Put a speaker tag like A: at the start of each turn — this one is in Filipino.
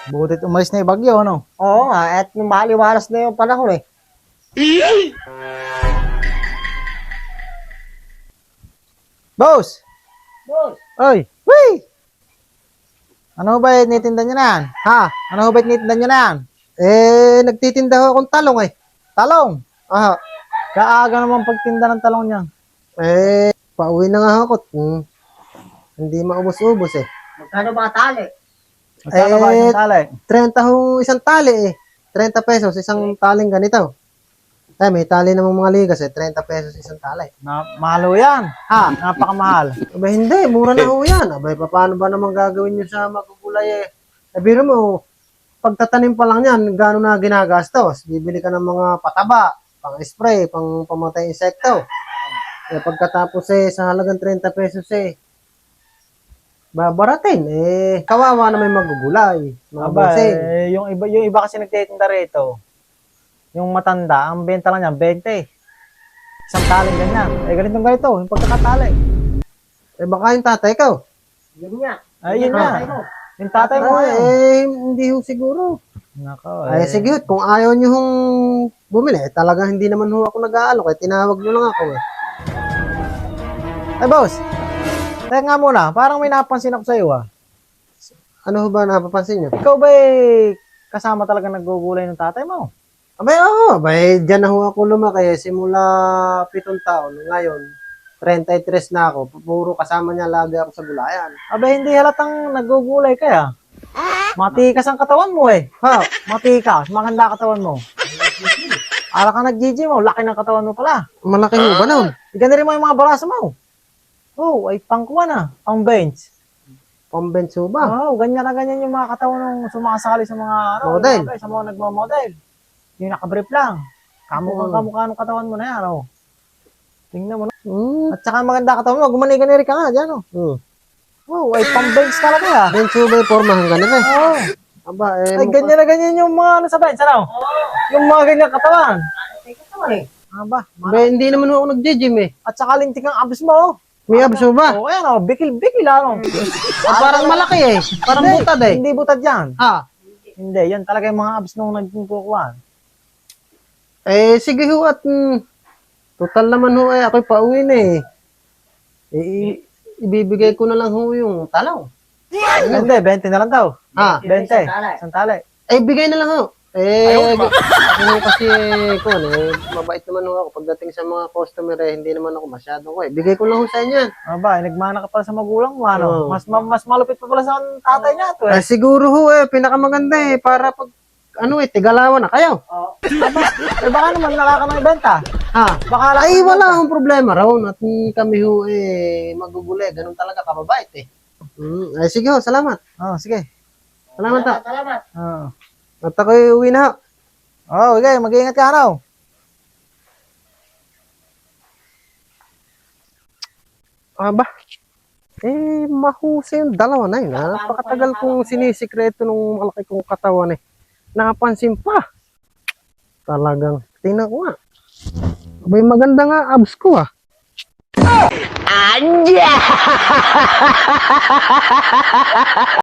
A: Butit umalis na yung bagyo, ano?
B: Oo nga, at maliwalas na yung panahon eh.
A: Boss!
B: Boss!
A: Oy! Wey! Ano ba initinda nyo na yan? Ha? Ano ba initinda nyo na yan?
B: Nagtitinda ako akong talong eh.
A: Talong!
B: Ah,
A: Kaaga naman pagtinda ng talong niya.
B: pauwi na nga ako. Hindi maubos-ubos eh.
C: Magkano ba tali?
A: Magkano ba isang tali?
B: 30 ho isang tali eh. 30 pesos isang taling ganito. May tali namang mga ligas eh. 30 pesos isang tali.
A: Mahal ho yan. Ha? Napakamahal.
B: Aba hindi, mura na ho yan. Abay, paano ba naman gagawin nyo sa magugulay eh? Sabi mo, pagtatanim pa lang yan, gano'n na ginagastos. Bibili ka ng mga pataba, pang-spray, pang pamatay insekto. Pagkatapos sa halagang 30 pesos babaratin. Kawawa na may magugulay. Mga
A: Aba,
B: bossing.
A: yung iba kasi nagtitinda rito. Yung matanda, ang benta lang niya, 20. Isang taling ganyan. Ganito, yung pagkakatali.
B: Baka yung tatay ko.
C: Yun nga.
A: Yun
C: Tatay
A: nga.
C: mo.
A: Yung tatay mo ngayon.
B: Hindi ho siguro.
A: Nako,
B: Sige, kung ayaw nyo hong bumili, talagang hindi naman ho ako nag-aalok. Tinawag nyo lang ako eh.
A: Boss. Teka nga muna, parang may napansin ako sa iyo
B: Ano ho ba napapansin nyo?
A: Ikaw ba kasama talaga naggugulay ng tatay mo?
B: Abay, dyan na ho ako lumaki. Simula 7 taon. Ngayon, 33 na ako. Puro kasama niya lagi ako sa gulayan.
A: Aba, hindi halatang naggugulay kaya. Matikas ang katawan mo eh.
B: Ha?
A: Matikas, maganda katawan mo. Ara ka nag-GG mo, laki ng katawan mo pala.
B: Malaki ho ba nun?
A: Ganun rin mo yung mga braso mo. Oh, ay pangkuha na, pang bench.
B: Pambenso ba?
A: Oh, ganyan na ganyan yung mga katawan ng sumakasali sa mga
B: Model.
A: sa mga nagmo-model. Yung nakabrief lang. Kamukha ng katawan mo na yan, oh. Tingnan mo na. At saka maganda katawan mo, gumani-ganiri ka nga dyan, oh. Oh, ay pang bench talaga ya.
B: Benso ba yung forma hanggang ganun eh?
A: Oh.
B: Aba,
A: Ay, ganyan na ganyan yung mga ano sa bench, ano? Yung mga ganyan katawan. Aba,
B: hindi naman ho ako nag-gym eh.
A: at saka lintik ang abs mo, oh.
B: May abso ba?
A: Oh, ayan, oh, bikil-bikil, ano?
B: Parang malaki eh. Parang
A: Hindi,
B: butad eh.
A: Hindi butad yan.
B: Ha?
A: Hindi, yan talaga yung mga abs nung nagkukuhan.
B: Sige ho at total naman ho ako'y pauwi na eh. Ibibigay ko na lang ho yung talaw.
A: Hindi, 20 na lang daw.
B: Ha?
A: 20. Isang tali.
B: Bigay na lang ho. Ako kasi mabait naman ho ako. Pagdating sa mga customer hindi naman ako masyado ko Bigay ko lang ho sa inyo.
A: Aba, nagmana ka pala sa magulang mo, ano?
B: Oo.
A: Mas malupit pa pala sa tatay niya to,
B: Siguro ho pinakamaganda para pag tigalawan na kayo.
A: Aba, baka naman nalaka ng ibenta.
B: Ha?
A: Baka
B: Wala akong problema raw. At kami ho maguguli. Ganun talaga kababait eh. Sige ho, salamat.
A: Oh, sige.
B: Salamat ta.
C: Salamat.
A: Oh.
B: At ako'y uwi na ho.
A: Oh, okay, mag-iingat ka, ano?
B: Aba, mahusay yung dalawa na yun. Napakatagal kong sinisikreto nung malaki kong katawan eh. Nakapansin pa. Talagang, tingnan ko nga. Abay, maganda nga abs ko Anja!